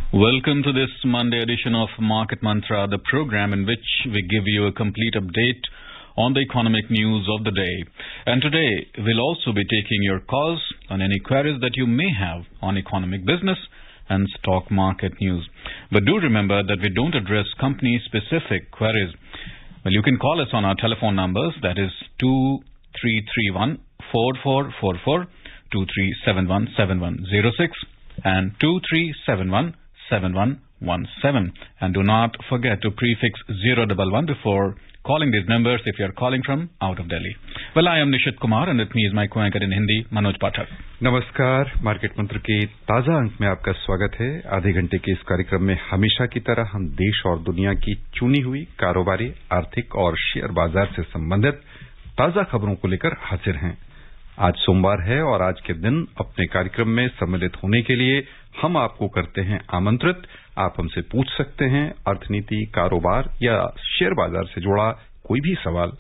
Welcome to this Monday edition of Market Mantra, the program in which we give you a complete update on the economic news of the day. And today, we'll also be taking your calls on any queries that you may have on economic business and stock market news. But do remember that we don't address company-specific queries. Well, you can call us on our telephone numbers, that is 2331-4444, 2371-7106 and 2371-7117. And do not forget to prefix 011 before calling these numbers if you are calling from out of Delhi. Well, I am Nishit Kumar and with me is my co-anchor in Hindi, Manoj Pathak. नमस्कार, market मंत्र के ताजा अंक में आपका स्वागत है। आधे घंटे के इस कार्यक्रम में हमेशा की तरह हम देश और दुनिया की चुनी हुई कारोबारी, आर्थिक और शेयर बाजार से संबंधित ताजा खबरों को लेकर हाजिर हैं। आज सोमवार है और आज के दिन अपने कार्यक्रम में सम्मिलित होने के लिए हम आपको करते हैं आमंत्रित। आप हमसे पूछ सकते हैं अर्थनीति, कारोबार या शेयर बाजार से जुड़ा कोई भी सवाल।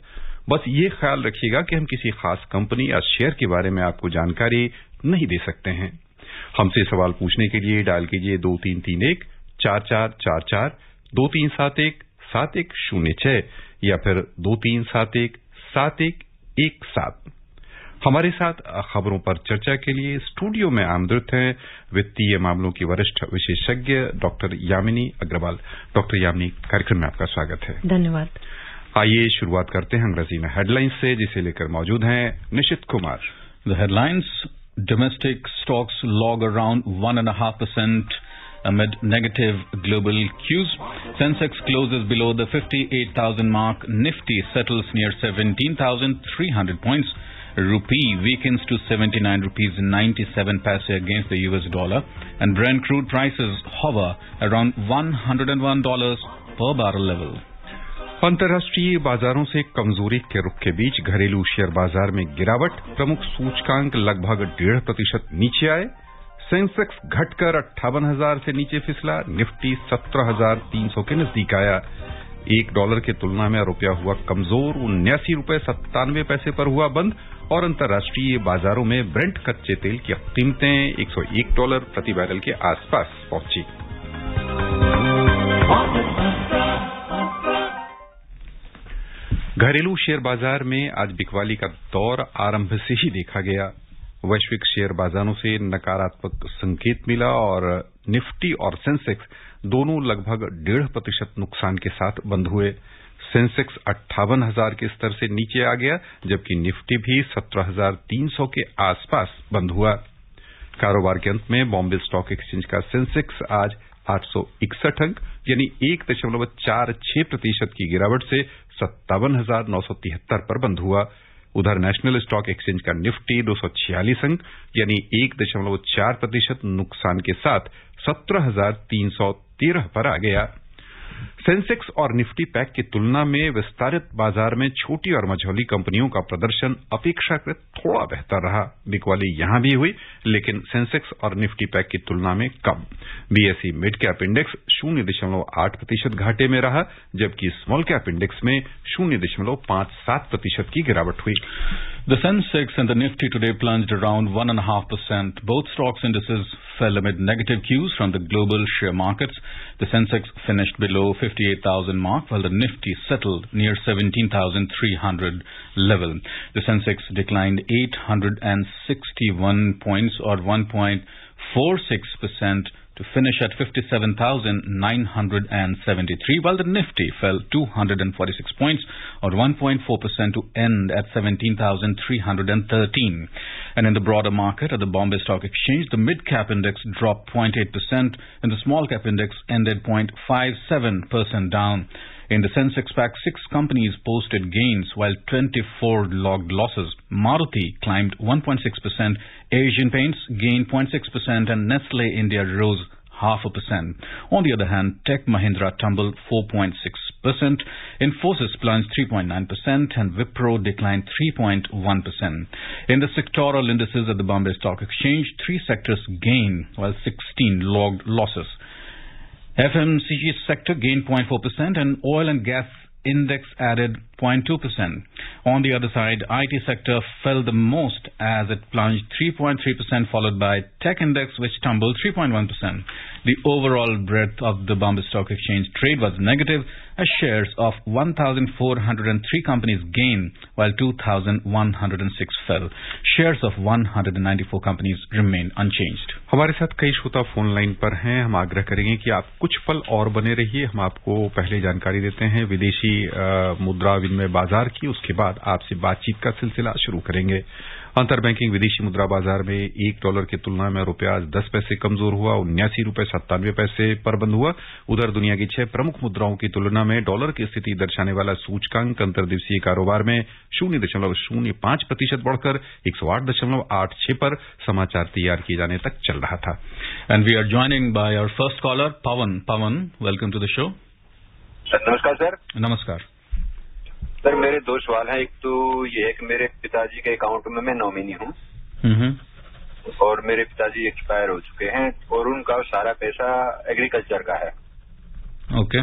बस ये ख्याल रखिएगा कि हम किसी खास कंपनी या शेयर के बारे में आपको जानकारी नहीं दे सकते हैं। हमसे सवाल पूछने के लिए डायल कीजिए 2331-4444, 2371-7106 या फिर 2371-7117। हमारे साथ खबरों पर चर्चा के लिए स्टूडियो में आमंत्रित हैं वित्तीय मामलों की वरिष्ठ विशेषज्ञ डॉक्टर यामिनी अग्रवाल। डॉक्टर यामिनी, कार्यक्रम में आपका स्वागत है। धन्यवाद। आइए शुरुआत करते हैं अंग्रेजी में हेडलाइंस से, जिसे लेकर मौजूद हैं निशित Kumar. The headlines: domestic stocks log around 1.5% amid negative global cues. Sensex closes below the 58,000 mark. Nifty settles near 17,300 points. Rupee weakens to 79 rupees 97 paise against the US dollar, and Brent crude prices hover around $101 per barrel level. अंतर्राष्ट्रीय बाजारों से कमजोरी के रुख के बीच घरेलू share बाजार में गिरावट। प्रमुख सूचकांक लगभग 1.5% नीचे आए। सेंसेक्स घटकर 58,000 से नीचे फिसला। निफ्टी 17,300 के नजदीक आया। $1 की तुलना में रुपया हुआ कमजोर, 79 रुपये 97 पैसे पर हुआ बंद। और अंतर्राष्ट्रीय बाजारों में ब्रेंट कच्चे तेल की कीमतें $101 प्रति बैरल के आसपास पहुंची। घरेलू शेयर बाजार में आज बिकवाली का दौर आरंभ से ही देखा गया। वैश्विक शेयर बाजारों से नकारात्मक संकेत मिला और निफ्टी और सेंसेक्स दोनों लगभग 1.5% नुकसान के साथ बंद हुए। सेंसेक्स 58,000 के स्तर से नीचे आ गया, जबकि निफ्टी भी 17,300 के आसपास बंद हुआ। कारोबार के अंत में बॉम्बे स्टॉक एक्सचेंज का सेंसेक्स आज 861 अंक यानी 1.46% की गिरावट से 57,973 पर बंद हुआ। उधर नेशनल स्टॉक एक्सचेंज का निफ्टी 246 अंक यानी 1.4% नुकसान के साथ 17,313 पर आ गया। सेंसेक्स और निफ्टी पैक की तुलना में विस्तारित बाजार में छोटी और मझौली कंपनियों का प्रदर्शन अपेक्षाकृत थोड़ा बेहतर रहा। बिकवाली यहां भी हुई, लेकिन सेंसेक्स और निफ्टी पैक की तुलना में कम। बीएसई मिड कैप इंडेक्स 0.8% घाटे में रहा, जबकि स्मॉल कैप इंडेक्स में 0.57% की गिरावट हुई। The Sensex and the Nifty today plunged around 1.5%. Both stocks indices fell amid negative cues from the global share markets. The Sensex finished below 58,000 mark, while the Nifty settled near 17,300 level. The Sensex declined 861 points or 1.46% to finish at 57,973, while the Nifty fell 246 points or 1.4% to end at 17,313. And in the broader market at the Bombay Stock Exchange, the mid-cap index dropped 0.8% and the small-cap index ended 0.57% down. In the Sensex pack, 6 companies posted gains while 24 logged losses. Maruti climbed 1.6%, Asian Paints gained 0.6% and Nestle India rose 0.5%. On the other hand, Tech Mahindra tumbled 4.6%, Infosys plunged 3.9% and Wipro declined 3.1%. In the sectoral indices at the Bombay Stock Exchange, 3 sectors gained while 16 logged losses. FMCG sector gained 0.4% and oil and gas index added 0.2%. On the other side, IT sector fell the most as it plunged 3.3%, followed by tech index, which tumbled 3.1%. The overall breadth of the Bombay Stock Exchange trade was negative, as shares of 1,403 companies gained, while 2,106 fell. Shares of 194 companies remained unchanged. हमारे साथ कई श्रोता phone line पर हैं। हम आग्रह करेंगे कि आप कुछ पल और बने रहिए। हम आपको पहले जानकारी देते हैं विदेशी मुद्रा विनिमय बाजार की, उसके बाद आपसे बातचीत का सिलसिला शुरू करेंगे। अंतर बैंकिंग विदेशी मुद्रा बाजार में $1 की तुलना में रुपया आज 10 पैसे कमजोर हुआ, $79.97 पर बंद हुआ। उधर दुनिया की 6 प्रमुख मुद्राओं की तुलना में डॉलर की स्थिति दर्शाने वाला सूचकांक अंतर्दिवसीय कारोबार में 0.05% बढ़कर 108.86 पर समाचार तैयार किए जाने तक चल रहा था। And we are joining by our first caller, Pawan. Pawan, welcome to the show. नमस्कार सर। नमस्कार सर, मेरे 2 सवाल हैं। एक तो ये है कि मेरे पिताजी के अकाउंट में मैं नॉमिनी हूँ और मेरे पिताजी एक्सपायर हो चुके हैं और उनका सारा पैसा एग्रीकल्चर का है। ओके।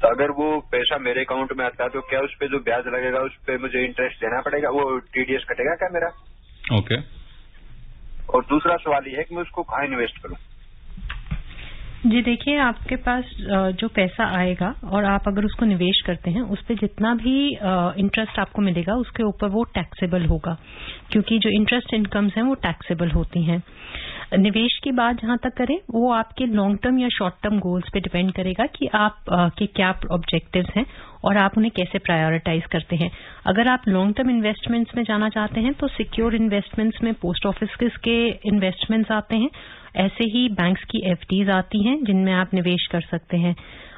तो अगर वो पैसा मेरे अकाउंट में आता है तो क्या उस पे जो ब्याज लगेगा उस पे मुझे इंटरेस्ट देना पड़ेगा? वो TDS कटेगा क्या मेरा? ओके। और दूसरा सवाल ये है कि मैं उसको कहाँ इन्वेस्ट करूँ? जी देखिए, आपके पास जो पैसा आएगा और आप अगर उसको निवेश करते हैं उस पर जितना भी इंटरेस्ट आपको मिलेगा उसके ऊपर वो टैक्सेबल होगा, क्योंकि जो इंटरेस्ट इनकम्स हैं वो टैक्सेबल होती हैं। निवेश की बात जहां तक करें, वो आपके लॉन्ग टर्म या शॉर्ट टर्म गोल्स पे डिपेंड करेगा कि आप के क्या ऑब्जेक्टिव्स हैं और आप उन्हें कैसे प्रायोरिटाइज करते हैं। अगर आप लॉन्ग टर्म इन्वेस्टमेंट्स में जाना चाहते हैं तो सिक्योर इन्वेस्टमेंट्स में पोस्ट ऑफिस के इन्वेस्टमेंट्स आते हैं, ऐसे ही बैंक्स की FDs आती हैं जिनमें आप निवेश कर सकते हैं।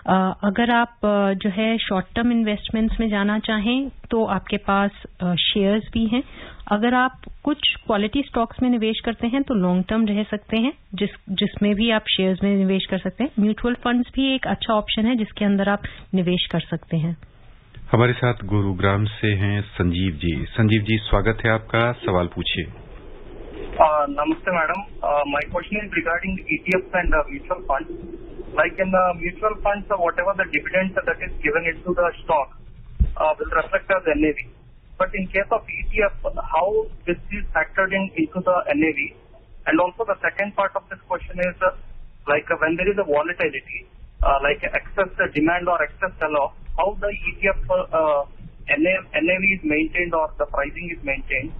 अगर आप जो है शॉर्ट टर्म इन्वेस्टमेंट्स में जाना चाहें तो आपके पास शेयर्स भी हैं। अगर आप कुछ क्वालिटी स्टॉक्स में निवेश करते हैं तो लॉन्ग टर्म रह सकते हैं, जिसमें भी आप शेयर्स में निवेश कर सकते हैं। म्यूचुअल फंड्स भी एक अच्छा ऑप्शन है जिसके अंदर आप निवेश कर सकते हैं। हमारे साथ गुरुग्राम से हैं संजीव जी। संजीव जी, स्वागत है आपका, सवाल पूछिए। Namaste, madam. My question is regarding ETFs and mutual funds. Like in the mutual funds, whatever the dividends that is given into the stock will reflect as NAV. But in case of ETF, how this is factored into the NAV? And also the second part of this question is like when there is a volatility, like excess demand or excess sell-off, how the ETF NAV is maintained or the pricing is maintained?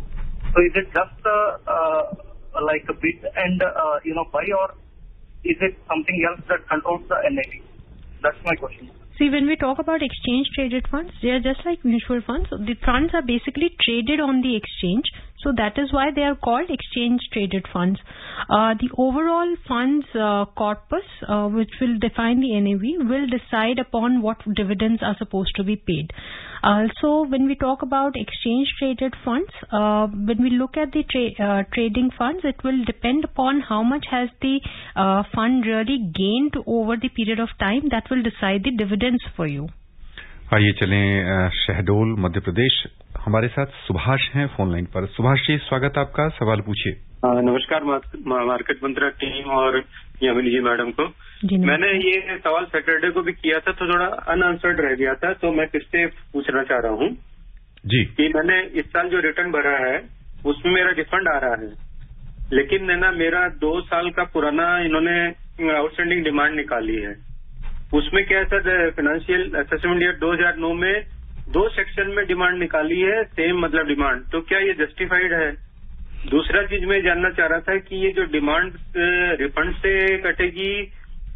So is it just like a bid and buy, or is it something else that controls the NAV? That's my question. See, when we talk about exchange traded funds, they are just like mutual funds. The funds are basically traded on the exchange, so that is why they are called exchange traded funds. The overall funds corpus, which will define the NAV, will decide upon what dividends are supposed to be paid. Also, when we talk about exchange traded funds, when we look at the trading funds, it will depend upon how much has the fund really gained over the period of time. That will decide the dividends for you. आइए चलें शहडोल मध्य प्रदेश। हमारे साथ सुभाष हैं phone line पर। सुभाष जी, स्वागत आपका, सवाल पूछिए। नमस्कार मार्केट मंत्रा टीम और यामिनी जी मैडम को। मैंने ये सवाल सैटरडे को भी किया था तो थोड़ा अनआंसर्ड रह गया था, तो मैं किससे पूछना चाह रहा हूँ जी कि मैंने इस साल जो रिटर्न भरा है उसमें मेरा रिफंड आ रहा है, लेकिन ना मेरा 2 साल का पुराना इन्होंने आउटस्टैंडिंग डिमांड निकाली है। उसमें क्या है सर, फाइनेंशियल असेसमेंट ईयर 2009 में 2 सेक्शन में डिमांड निकाली है, सेम मतलब डिमांड, तो क्या ये जस्टिफाइड है? दूसरा चीज मैं जानना चाह रहा था कि ये जो डिमांड रिफंड से कटेगी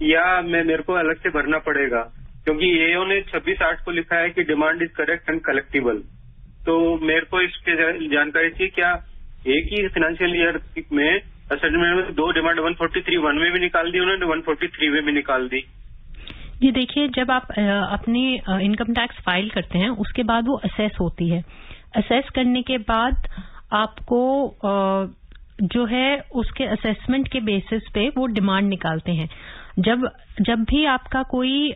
या मेरे को अलग से भरना पड़ेगा, क्योंकि एओ ने 26/8 को लिखा है कि demand is correct and collectible. तो मेरे को इसके जानकारी थी, क्या एक ही फाइनेंशियल ईयर में असेसमेंट में 2 डिमांड 143(1) में भी निकाल दी उन्होंने, 143 में भी निकाल दी? जी देखिए, जब आप अपने इनकम टैक्स फाइल करते हैं उसके बाद वो असेस होती है। असेस करने के बाद आपको जो है उसके असेसमेंट के बेसिस पे वो डिमांड निकालते हैं। जब भी आपका कोई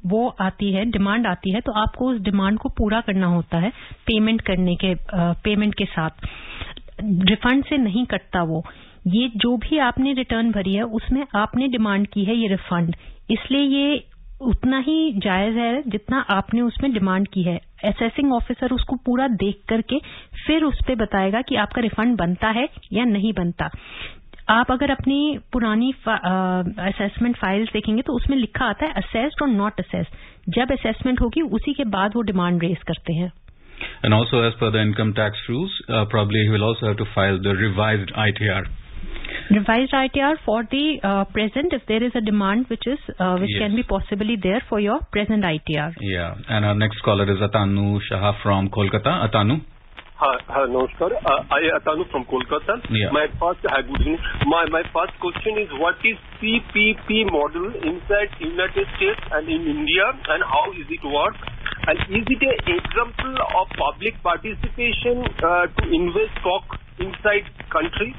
वो आती है, डिमांड आती है, तो आपको उस डिमांड को पूरा करना होता है पेमेंट के साथ। रिफंड से नहीं कटता वो। ये जो भी आपने रिटर्न भरी है उसमें आपने डिमांड की है ये रिफंड, इसलिए ये उतना ही जायज है जितना आपने उसमें डिमांड की है। असेसिंग ऑफिसर उसको पूरा देख करके फिर उस पे बताएगा कि आपका रिफंड बनता है या नहीं बनता। आप अगर अपनी पुरानी असेसमेंट फाइल्स देखेंगे तो उसमें लिखा आता है असेस्ड और नॉट असेस्ड। जब असेसमेंट होगी उसी के बाद वो डिमांड रेज करते हैं। And also, as per the income tax rules, probably he will also have to file the revised ITR. Revised ITR for the present, if there is a demand which is which Yes. can be possibly there for your present ITR. Yeah, and our next caller is Atanu Shah from Kolkata. Atanu. Hi, Namaskar. I Atanu from Kolkata. Yeah. My good evening. My first question is, what is PPP model inside United States and in India, and how is it work? And is it an example of public participation to invest stock inside country?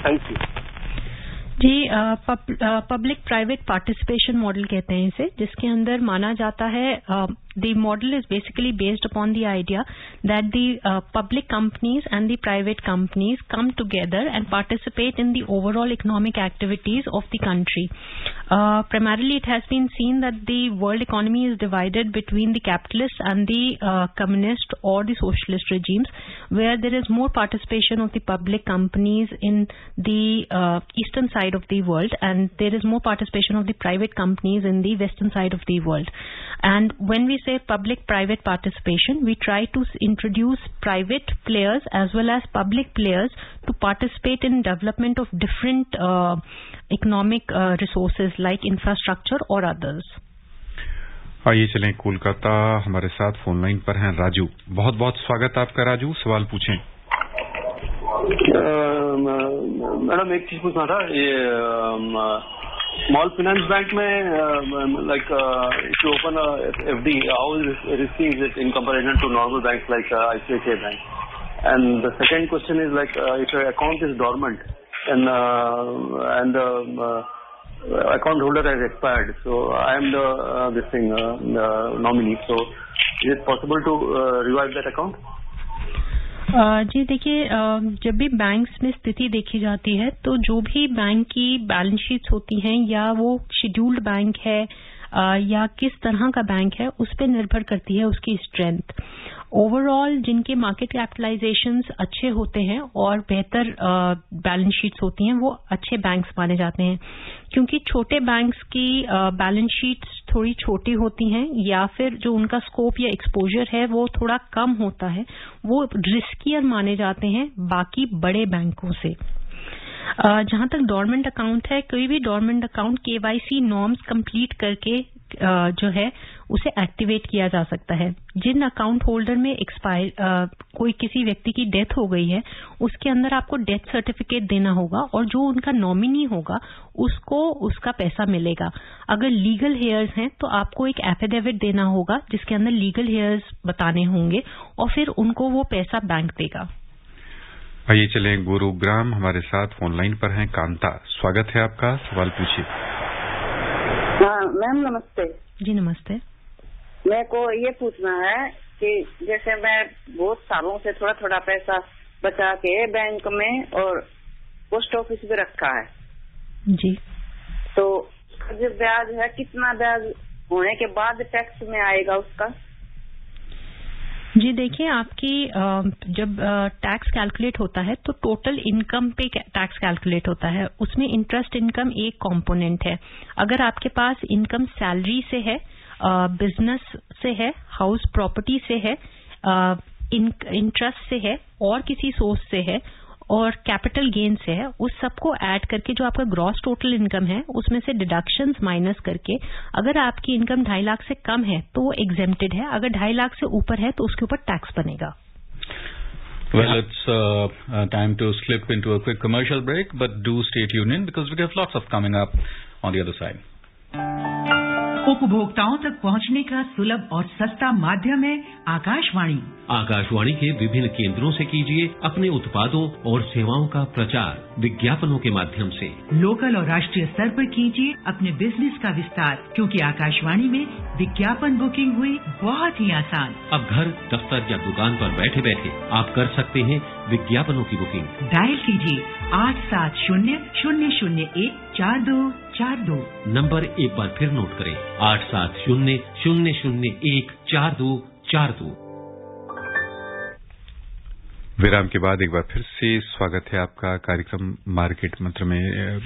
Thank you. जी, public private participation model कहते हैं इसे, जिसके अंदर माना जाता है the model is basically based upon the idea that the public companies and the private companies come together and participate in the overall economic activities of the country. Primarily, it has been seen that the world economy is divided between the capitalist and the communist or the socialist regimes, where there is more participation of the public companies in the eastern side of the world, and there is more participation of the private companies in the western side of the world. And when we say public-private participation, we try to introduce private players as well as public players to participate in development of different economic resources like infrastructure or others. आइए चलें कोलकाता, हमारे साथ phone line पर हैं राजू। बहुत बहुत स्वागत आपका राजू, सवाल पूछें। मैडम एक चीज पूछना था, ये स्मॉल फाइनेंस बैंक में like if you open FD, how risky is it in comparison to normal banks like ICICI bank? And the second question is like if your account is dormant and account holder has expired, so I am the nominee, so is it possible to revive that account? जी देखिए, जब भी banks में स्थिति देखी जाती है तो जो भी बैंक की बैलेंस शीट्स होती हैं, या वो शेड्यूल्ड बैंक है या किस तरह का बैंक है, उस पर निर्भर करती है उसकी स्ट्रेंथ। ओवरऑल जिनके मार्केट कैपिटलाइजेशंस अच्छे होते हैं और बेहतर बैलेंस शीट्स होती हैं, वो अच्छे बैंक्स माने जाते हैं। क्योंकि छोटे बैंक्स की बैलेंस शीट्स थोड़ी छोटी होती हैं, या फिर जो उनका स्कोप या एक्सपोजर है वो थोड़ा कम होता है, वो रिस्कियर माने जाते हैं बाकी बड़े बैंकों से। जहां तक डॉर्मेंट अकाउंट है, कोई भी dormant account KYC norms complete करके जो है उसे एक्टिवेट किया जा सकता है। जिन अकाउंट होल्डर में कोई किसी व्यक्ति की डेथ हो गई है, उसके अंदर आपको डेथ सर्टिफिकेट देना होगा, और जो उनका नॉमिनी होगा उसको उसका पैसा मिलेगा। अगर लीगल हेयर्स हैं तो आपको एक एफिडेविट देना होगा जिसके अंदर लीगल हेयर्स बताने होंगे, और फिर उनको वो पैसा बैंक देगा। आइए चलें गुरुग्राम, हमारे साथ फोन लाइन पर हैं कांता। स्वागत है आपका, सवाल पूछिए। मैम नमस्ते। जी नमस्ते। मेरे को ये पूछना है कि जैसे मैं बहुत सालों से थोड़ा थोड़ा पैसा बचा के बैंक में और पोस्ट ऑफिस में रखा है जी, तो जो ब्याज है कितना ब्याज होने के बाद टैक्स में आएगा उसका? जी देखिए, आपकी जब टैक्स कैलकुलेट होता है तो टोटल इनकम पे टैक्स कैलकुलेट होता है। उसमें इंटरेस्ट इनकम एक कंपोनेंट है। अगर आपके पास इनकम सैलरी से है, बिजनेस से है, हाउस प्रॉपर्टी से है, इंटरेस्ट से है, और किसी सोर्स से है, और कैपिटल गेन से है, उस सबको ऐड करके जो आपका ग्रॉस टोटल इनकम है उसमें से डिडक्शंस माइनस करके अगर आपकी इनकम 2.5 लाख से कम है तो वो एग्जेम्प्टेड है, अगर 2.5 लाख से ऊपर है तो उसके ऊपर टैक्स बनेगा। Well, it's time to slip into a quick commercial break, but do stay tuned in because we have lots of coming up on the other side. उपभोक्ताओं तक पहुंचने का सुलभ और सस्ता माध्यम है आकाशवाणी। आकाशवाणी के विभिन्न केंद्रों से कीजिए अपने उत्पादों और सेवाओं का प्रचार विज्ञापनों के माध्यम से। लोकल और राष्ट्रीय स्तर पर कीजिए अपने बिजनेस का विस्तार, क्योंकि आकाशवाणी में विज्ञापन बुकिंग हुई बहुत ही आसान। अब घर, दफ्तर या दुकान पर बैठे बैठे आप कर सकते हैं विज्ञापनों की बुकिंग। डायल कीजिए 8700014244। 4242। नंबर एक बार फिर नोट करें, 8700014242। विराम के बाद एक बार फिर से स्वागत है आपका कार्यक्रम मार्केट मंत्र में।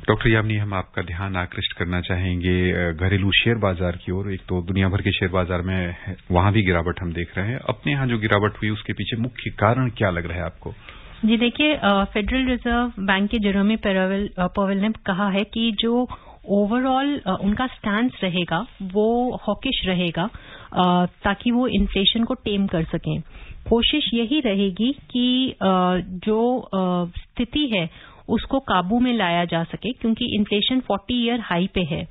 डॉक्टर यामिनी, हम आपका ध्यान आकृष्ट करना चाहेंगे घरेलू शेयर बाजार की ओर। एक तो दुनिया भर के शेयर बाजार में वहां भी गिरावट हम देख रहे हैं, अपने यहाँ जो गिरावट हुई उसके पीछे मुख्य कारण क्या लग रहा है आपको? जी देखिए, फेडरल रिजर्व बैंक के जेरोमी पॉवेल ने कहा है कि जो ओवरऑल उनका स्टैंड रहेगा वो हॉकिश रहेगा, ताकि वो इन्फ्लेशन को टेम कर सकें। कोशिश यही रहेगी कि जो स्थिति है उसको काबू में लाया जा सके, क्योंकि इन्फ्लेशन 40-ईयर हाई पे है।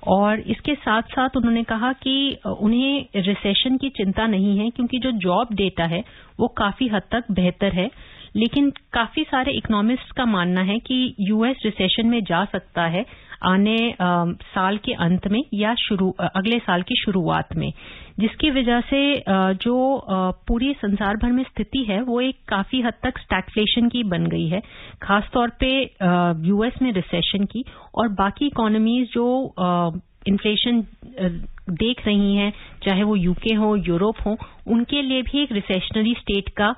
और इसके साथ साथ उन्होंने कहा कि उन्हें रिसेशन की चिंता नहीं है, क्योंकि जो जॉब डेटा है वो काफी हद तक बेहतर है। लेकिन काफी सारे इकोनॉमिस्ट्स का मानना है कि यूएस रिसेशन में जा सकता है आने साल के अंत में या अगले साल की शुरुआत में, जिसकी वजह से जो पूरी संसार भर में स्थिति है वो एक काफी हद तक स्टैगफ्लेशन की बन गई है, खासतौर पे यूएस में रिसेशन की। और बाकी इकोनॉमीज जो इन्फ्लेशन देख रही हैं, चाहे वो यूके हो, यूरोप हो, उनके लिए भी एक रिसेशनरी स्टेट का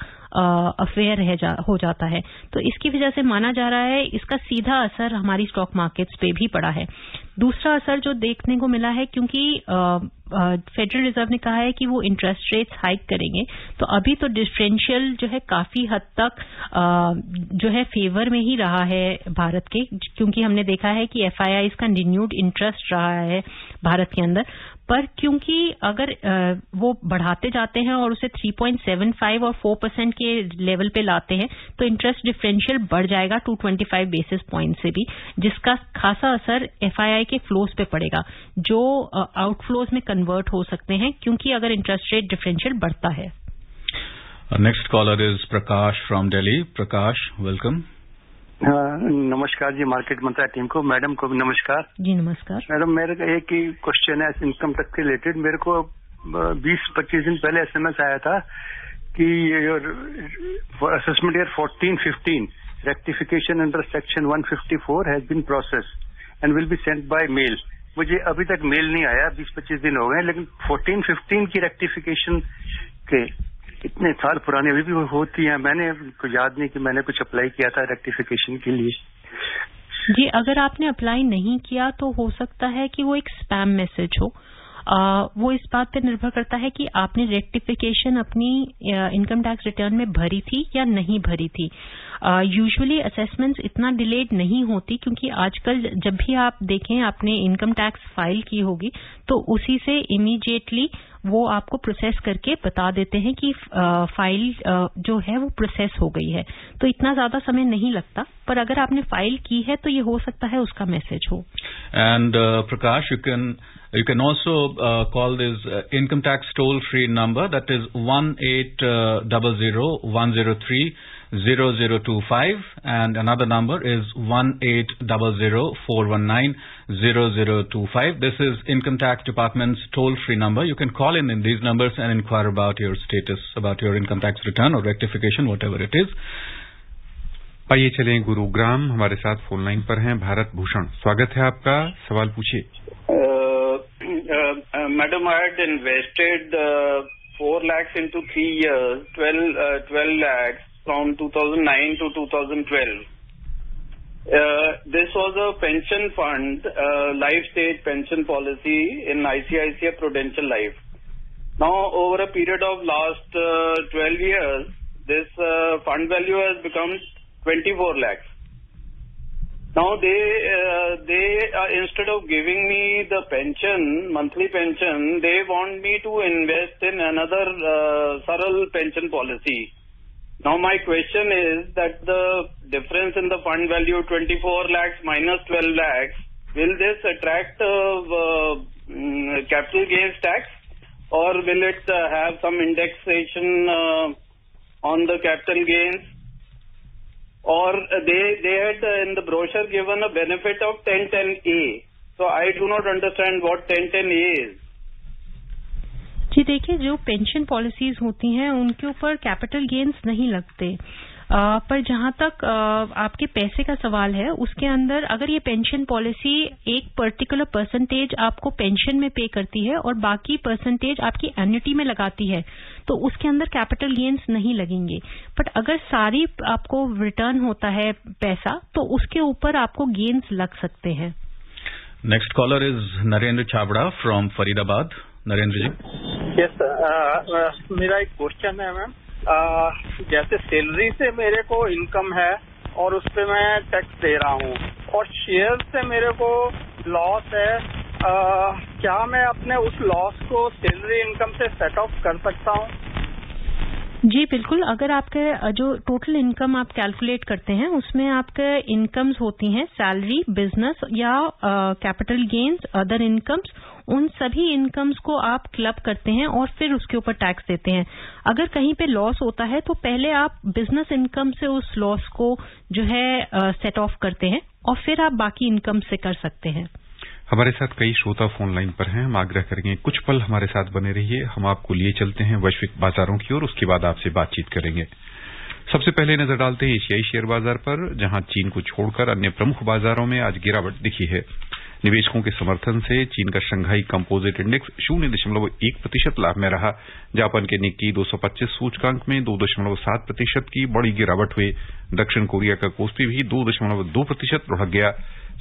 अफेयर हो जाता है। तो इसकी वजह से माना जा रहा है इसका सीधा असर हमारी स्टॉक मार्केट्स पे भी पड़ा है। दूसरा असर जो देखने को मिला है, क्योंकि फेडरल रिजर्व ने कहा है कि वो इंटरेस्ट रेट्स हाइक करेंगे, तो अभी तो डिफरेंशियल जो है काफी हद तक जो है फेवर में ही रहा है भारत के, क्योंकि हमने देखा है कि एफआईआईज का रिन्यूड इंटरेस्ट रहा है भारत के अंदर। पर क्योंकि अगर वो बढ़ाते जाते हैं और उसे 3.75 और 4% के लेवल पे लाते हैं, तो इंटरेस्ट डिफरेंशियल बढ़ जाएगा 225 बेसिस पॉइंट से भी, जिसका खासा असर एफआईआई के फ्लोज पे पड़ेगा, जो आउटफ्लोज में कन्वर्ट हो सकते हैं, क्योंकि अगर इंटरेस्ट रेट डिफरेंशियल बढ़ता है। Next caller is Prakash from Delhi. Prakash, welcome. नमस्कार जी मार्केट मंत्रा टीम को, मैडम को भी नमस्कार। जी नमस्कार। मैडम, मेरे का एक ही क्वेश्चन है इनकम टैक्स के रिलेटेड। मेरे को 20-25 दिन पहले एसएमएस आया था कि assessment year 14-15 rectification under section 154 has been process and will be sent by mail. मुझे अभी तक मेल नहीं आया, 20-25 दिन हो गए, लेकिन 14-15 की रेक्टिफिकेशन के इतने साल पुराने अभी भी होती है। मैंने कुछ याद नहीं कि मैंने कुछ अप्लाई किया था रेक्टिफिकेशन के लिए। जी, अगर आपने अप्लाई नहीं किया तो हो सकता है कि वो एक स्पैम मैसेज हो। वो इस बात पर निर्भर करता है कि आपने रेक्टिफिकेशन अपनी इनकम टैक्स रिटर्न में भरी थी या नहीं भरी थी। यूजुअली असेसमेंट्स इतना डिलेड नहीं होती, क्योंकि आजकल जब भी आप देखें आपने इनकम टैक्स फाइल की होगी तो उसी से इमीडिएटली वो आपको प्रोसेस करके बता देते हैं कि फाइल जो है वो प्रोसेस हो गई है, तो इतना ज्यादा समय नहीं लगता। पर अगर आपने फाइल की है तो ये हो सकता है उसका मैसेज हो। And Prakash, you can also call this income tax toll free number, that is 1-800-103-0025, and another number is 1-800-419-0025. This is Income Tax Department's toll free number. You can call in these numbers and inquire about your status, about your income tax return or rectification, whatever it is. आइए चलें गुरुग्राम, हमारे साथ phone line पर हैं भारत भूषण। स्वागत है आपका, सवाल पूछिए। Madam, I had invested 4 lakhs into 3 years, 12 lakhs from 2009 to 2012. This was a pension fund, life stage pension policy in ICICI Prudential Life. Now, over a period of last 12 years, this fund value has become 24 lakhs. Now they instead of giving me the pension, monthly pension, they want me to invest in another Saral pension policy. Now my question is that the difference in the fund value 24 lakhs minus 12 lakhs, will this attract capital gains tax, or will it have some indexation on the capital gains? Or they had in the brochure given a benefit of 1010A. So I do not understand what 1010A is. जी देखिए, जो pension policies होती हैं उनके ऊपर capital gains नहीं लगते। पर जहां तक आपके पैसे का सवाल है, उसके अंदर अगर ये पेंशन पॉलिसी एक पर्टिकुलर परसेंटेज आपको पेंशन में पे करती है और बाकी परसेंटेज आपकी एन्युटी में लगाती है, तो उसके अंदर कैपिटल गेन्स नहीं लगेंगे। बट अगर सारी आपको रिटर्न होता है पैसा, तो उसके ऊपर आपको गेन्स लग सकते हैं। Next caller is Narendra Chhabra from Faridabad. Narendra ji. Yes, मेरा एक क्वेश्चन है मैम। जैसे सैलरी से मेरे को इनकम है और उस पर मैं टैक्स दे रहा हूँ, और शेयर से मेरे को लॉस है, क्या मैं अपने उस लॉस को सैलरी इनकम से सेट ऑफ कर सकता हूँ? जी बिल्कुल। अगर आपके जो टोटल इनकम आप कैलकुलेट करते हैं, उसमें आपके इनकम्स होती हैं सैलरी, बिजनेस या कैपिटल गेन्स, अदर इनकम्स, उन सभी इनकम्स को आप क्लब करते हैं और फिर उसके ऊपर टैक्स देते हैं। अगर कहीं पे लॉस होता है तो पहले आप बिजनेस इनकम से उस लॉस को जो है सेट ऑफ करते हैं और फिर आप बाकी इनकम से कर सकते हैं। हमारे साथ कई श्रोता फोन लाइन पर हैं। हम आग्रह करेंगे कुछ पल हमारे साथ बने रहिए। हम आपको लिए चलते हैं वैश्विक बाजारों की ओर, उसके बाद आपसे बातचीत करेंगे। सबसे पहले नजर डालते हैं एशियाई शेयर बाजार पर, जहां चीन को छोड़कर अन्य प्रमुख बाजारों में आज गिरावट दिखी है। निवेशकों के समर्थन से चीन का शंघाई कंपोजिट इंडेक्स 0.1% लाभ में रहा। जापान के निक्की 225 सूचकांक में 2.7% की बड़ी गिरावट हुई। दक्षिण कोरिया का कोस्पी भी 2.2% लुढ़क गया।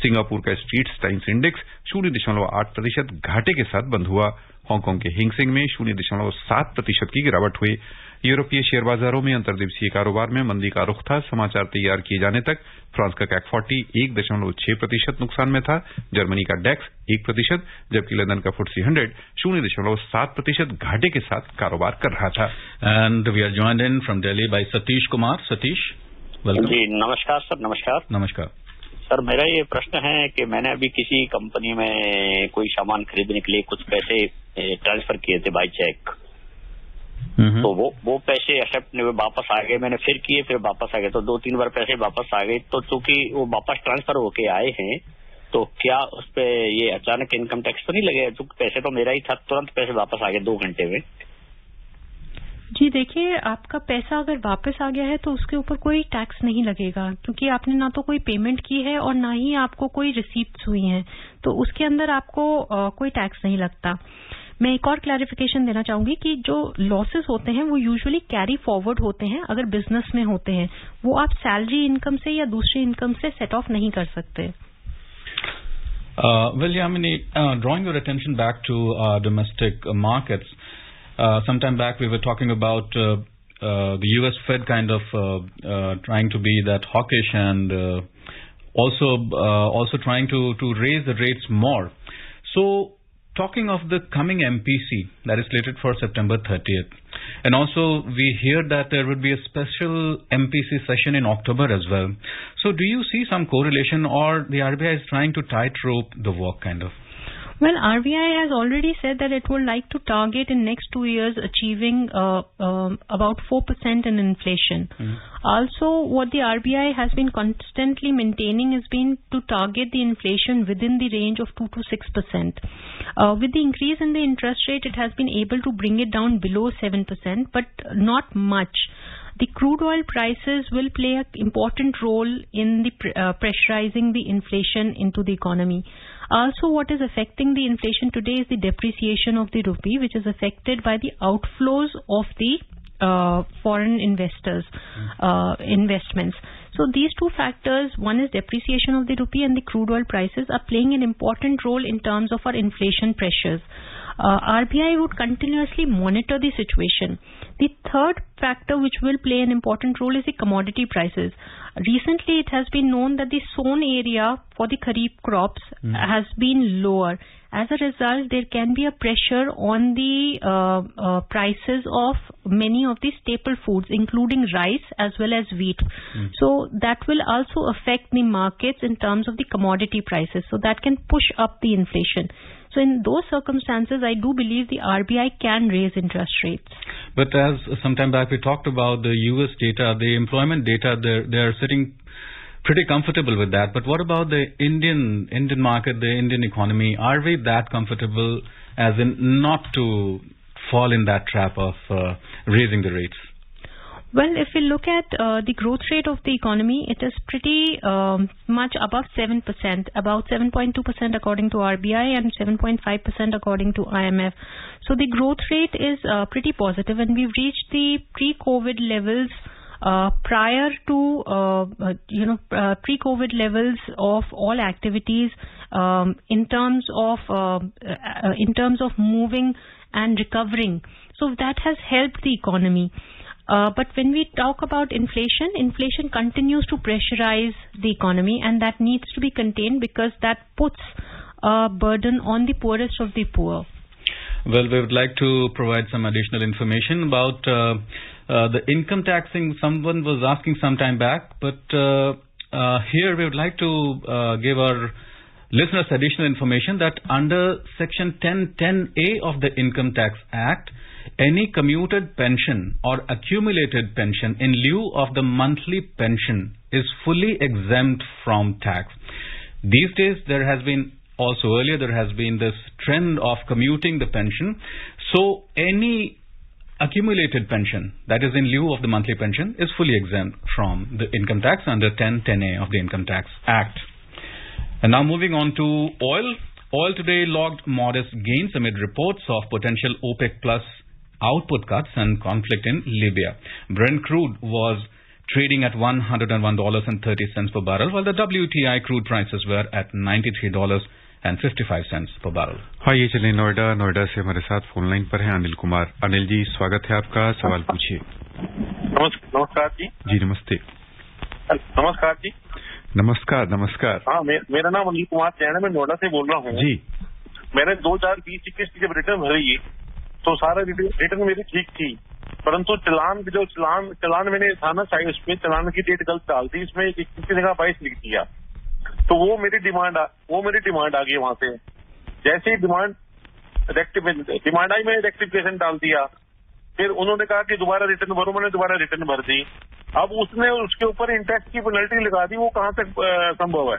सिंगापुर का स्ट्रीट्स टाइम्स इंडेक्स 0.8% घाटे के साथ बंद हुआ। हांगकांग के हिंगसेंग में 0.7% की गिरावट हुई। यूरोपीय शेयर बाजारों में अंतर्दिवसीय कारोबार में मंदी का रुख था। समाचार तैयार किए जाने तक फ्रांस का कैक 40 1.6% नुकसान में था। जर्मनी का डेक्स 1%, जबकि लंदन का FTSE 100 0.7% घाटे के साथ कारोबार कर रहा था। And we are joined in from Delhi by Satish Kumar. Satish, welcome. जी नमस्कार सर। नमस्कार। नमस्कार सर, मेरा ये प्रश्न है कि मैंने अभी किसी कंपनी में कोई सामान खरीदने के लिए कुछ पैसे ट्रांसफर किए थे बाय चेक, तो वो पैसे एक्सेप्ट वापस आ गए। मैंने फिर किए, फिर वापस आ गए, तो 2-3 बार पैसे वापस आ गए। तो चूंकि वो वापस ट्रांसफर होके आए हैं, तो क्या उस पे ये अचानक इनकम टैक्स तो नहीं लगेगा? क्योंकि पैसे तो मेरा ही था, तुरंत पैसे वापस आ गए 2 घंटे में। जी देखिए, आपका पैसा अगर वापस आ गया है तो उसके ऊपर कोई टैक्स नहीं लगेगा, क्योंकि आपने ना तो कोई पेमेंट की है और ना ही आपको कोई रिसीप्ट्स हुई हैं, तो उसके अंदर आपको कोई टैक्स नहीं लगता। मैं एक और क्लैरिफिकेशन देना चाहूंगी कि जो लॉसेस होते हैं वो यूजुअली कैरी फॉरवर्ड होते हैं। अगर बिजनेस में होते हैं, वो आप सैलरी इनकम से या दूसरी इनकम से सेट ऑफ नहीं कर सकते। Well, Yamini, drawing your attention back to domestic markets, some time back we were talking about the US Fed kind of trying to be that hawkish and also trying to raise the rates more. So, talking of the coming MPC that is slated for September 30th, and also we hear that there would be a special MPC session in October as well. So do you see some correlation, or the RBI is trying to tightrope the work kind of? Well, RBI has already said that it would like to target in next 2 years achieving about 4% in inflation. Also, what the RBI has been constantly maintaining has been to target the inflation within the range of 2 to 6%. With the increase in the interest rate, it has been able to bring it down below 7%, but not much. The crude oil prices will play an important role in the pressurizing the inflation into the economy. Also, what is affecting the inflation today is the depreciation of the rupee, which is affected by the outflows of the foreign investors, investments. So these two factors, one is depreciation of the rupee and the crude oil prices, are playing an important role in terms of our inflation pressures. RBI would continuously monitor the situation. The third factor which will play an important role is the commodity prices. Recently, it has been known that the sown area for the kharif crops has been lower. As a result, there can be a pressure on the prices of many of the staple foods, including rice as well as wheat. So that will also affect the markets in terms of the commodity prices. So that can push up the inflation. So in those circumstances, I do believe the RBI can raise interest rates. But as some time back we talked about the US data, the employment data, they are sitting pretty comfortable with that. But what about the Indian market, the Indian economy? Are we that comfortable as in not to fall in that trap of raising the rates? Well, if we look at the growth rate of the economy, it is pretty much above 7%, about 7.2% according to RBI and 7.5% according to IMF. So the growth rate is pretty positive, and we've reached the pre-COVID levels prior to pre-COVID levels of all activities in terms of moving and recovering. So that has helped the economy. But when we talk about inflation continues to pressurize the economy, and that needs to be contained because that puts a burden on the poorest of the poor. Well, we would like to provide some additional information about the income taxing. Someone was asking some time back, but here we would like to give our listeners additional information that under Section 1010A of the Income Tax Act, any commuted pension or accumulated pension in lieu of the monthly pension is fully exempt from tax. These days, there has been this trend of commuting the pension. So any accumulated pension that is in lieu of the monthly pension is fully exempt from the income tax under 1010A of the Income Tax Act. And now moving on to oil. Oil today logged modest gains amid reports of potential OPEC Plus output cuts and conflict in Libya. Brent crude was trading at $101.30 per barrel, while the WTI crude prices were at $93.55 per barrel. हाँ, ये चले नोएडा से हमारे साथ phone line पर हैं अनिल कुमार। अनिल जी, स्वागत है आपका, सवाल पूछिए। नमस्कार जी। जी नमस्ते। नमस्कार जी। नमस्कार। हाँ, मेरा नाम अनिल कुमार जैन है, मैं नोएडा से बोल रहा हूँ जी। मैंने 2020-21 की जब रिटर्न भरी तो सारा रिटर्न मेरी ठीक थी, परंतु चलान मैंने था ना, चाहे उसमें चलान की डेट गलत डाल दी, इसमें 21 की जगह 22 लिख दिया, तो वो मेरी डिमांड आ गई वहां से। जैसे ही डिमांड आई, मैंने रेक्टिफिकेशन डाल दिया, फिर उन्होंने कहा कि दोबारा रिटर्न भरो, मैंने दोबारा रिटर्न भर दी। अब उसने उसके ऊपर इंटरेस्ट की पेनल्टी लगा दी, वो कहाँ तक संभव है?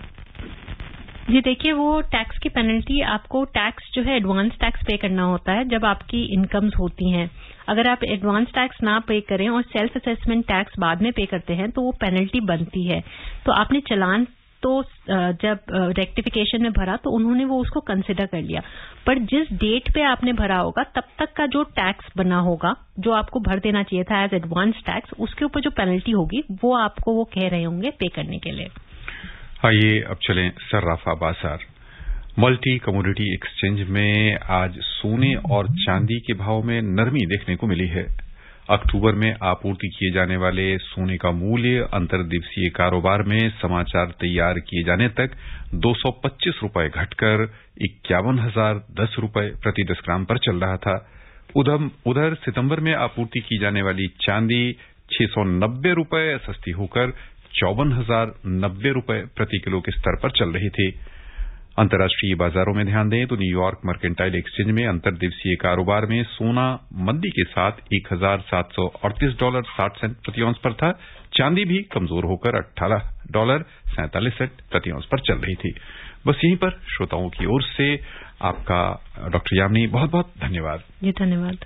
जी देखिए, वो टैक्स की पेनल्टी, आपको टैक्स जो है एडवांस टैक्स पे करना होता है जब आपकी इनकम्स होती हैं। अगर आप एडवांस टैक्स ना पे करें और सेल्फ असेसमेंट टैक्स बाद में पे करते हैं तो वो पेनल्टी बनती है। तो आपने चलान तो जब रेक्टिफिकेशन में भरा तो उन्होंने वो उसको कंसिडर कर लिया, पर जिस डेट पे आपने भरा होगा तब तक का जो टैक्स बना होगा, जो आपको भर देना चाहिए था एज एडवांस टैक्स, उसके ऊपर जो पेनल्टी होगी वो आपको वो कह रहे होंगे पे करने के लिए। आइए अब चलें सर्राफा बाजार। मल्टी कमोडिटी एक्सचेंज में आज सोने और चांदी के भाव में नरमी देखने को मिली है। अक्टूबर में आपूर्ति किए जाने वाले सोने का मूल्य अंतर्दिवसीय कारोबार में समाचार तैयार किए जाने तक 225 रुपए घटकर 51,010 रुपए प्रति 10 ग्राम पर चल रहा था। उधर सितंबर में आपूर्ति की जाने वाली चांदी 690 रुपए सस्ती होकर 54,090 रुपए प्रति किलो के स्तर पर चल रही थी। अंतर्राष्ट्रीय बाजारों में ध्यान दें तो न्यूयॉर्क मर्केंटाइल एक्सचेंज में अंतर्दिवसीय कारोबार में सोना मंदी के साथ $1,738.60 प्रति औंस पर था। चांदी भी कमजोर होकर $18.47 प्रति औंस पर चल रही थी। बस यहीं पर श्रोताओं की ओर से आपका डॉक्टर यामिनी बहुत बहुत धन्यवाद। जी धन्यवाद।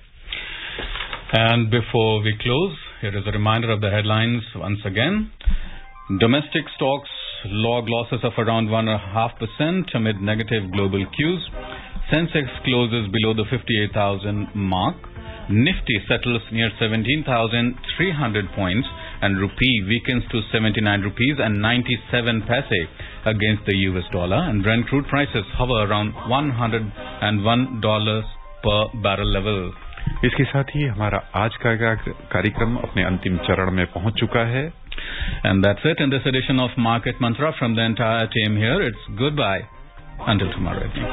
And before we close, here is a reminder of the headlines once again. Domestic stocks log losses of around 1.5% amid negative global cues. Sensex closes below the 58,000 mark. Nifty settles near 17,300 points and rupee weakens to 79 rupees and 97 paise against the US dollar, and Brent crude prices hover around $101 per barrel level. इसके साथ ही हमारा आज का कार्यक्रम अपने अंतिम चरण में पहुंच चुका है। And that's it in this edition of Market Mantra from the entire team here. It's goodbye until tomorrow evening.